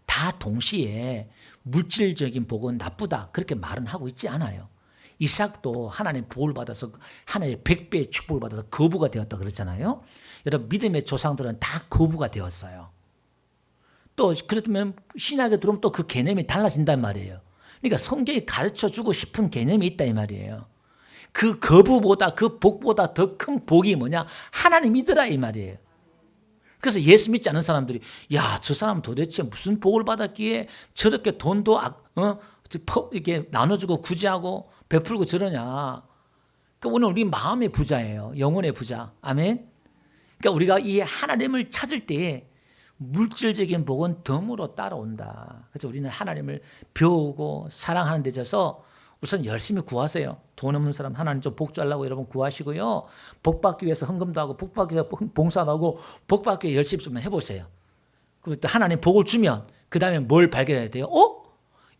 다 동시에 물질적인 복은 나쁘다 그렇게 말은 하고 있지 않아요. 이삭도 하나님 복을 받아서 하나님의 100배의 축복을 받아서 거부가 되었다 그랬잖아요. 여러분 믿음의 조상들은 다 거부가 되었어요. 또 그렇다면 신약에 들어오면 또 그 개념이 달라진단 말이에요. 그러니까 성경이 가르쳐주고 싶은 개념이 있다 이 말이에요. 그 거부보다 그 복보다 더 큰 복이 뭐냐? 하나님이더라 이 말이에요. 그래서 예수 믿지 않는 사람들이 저 사람 도대체 무슨 복을 받았기에 저렇게 돈도 이렇게 나눠주고 구제하고 베풀고 저러냐. 그러니까 오늘 우리 마음의 부자예요. 영혼의 부자. 아멘. 그러니까 우리가 이 하나님을 찾을 때에 물질적인 복은 덤으로 따라온다. 그래서 우리는 하나님을 배우고 사랑하는 데 있어서 우선 열심히 구하세요. 돈 없는 사람 하나님 좀 복 달라고 여러분 구하시고요. 복 받기 위해서 헌금도 하고 복 받기 위해서 봉사도 하고 복 받기 위해 열심히 좀 해보세요. 그리고 또 하나님 복을 주면 그 다음에 뭘 발견해야 돼요?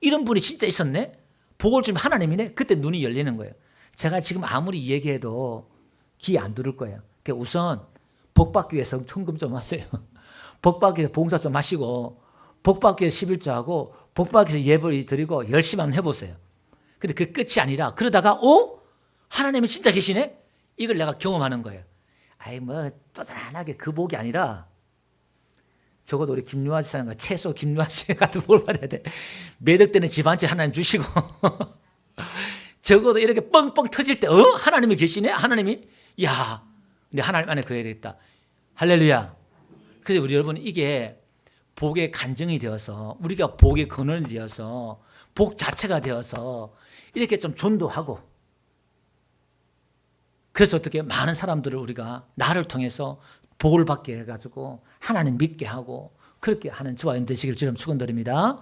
이런 분이 진짜 있었네? 복을 주면 하나님이네? 그때 눈이 열리는 거예요. 제가 지금 아무리 얘기해도 귀 안 들을 거예요. 그러니까 우선 복 받기 위해서 헌금 좀 하세요. 복 받기 위해서 봉사 좀 하시고 복 받기 위해서 11조하고 복 받기 위해서 예불 드리고 열심히 한번 해보세요. 근데 그 끝이 아니라 그러다가 하나님이 진짜 계시네? 이걸 내가 경험하는 거예요. 쪼잔하게 그 복이 아니라 적어도 우리 김유아 씨가 최소 김유아 씨 같은 복을 받아야 돼. 매덕 때는 집 한 채 하나님 주시고 적어도 이렇게 뻥뻥 터질 때 하나님이 계시네? 하나님이? 근데 하나님 안에 그래야 되겠다. 할렐루야. 그래서 우리 여러분 이게 복의 간증이 되어서 우리가 복의 근원이 되어서 복 자체가 되어서 이렇게 좀 전도하고 그래서 어떻게 많은 사람들을 우리가 나를 통해서 복을 받게 해가지고 하나님 믿게 하고 그렇게 하는 주와 연 되시길 주님 축원드립니다.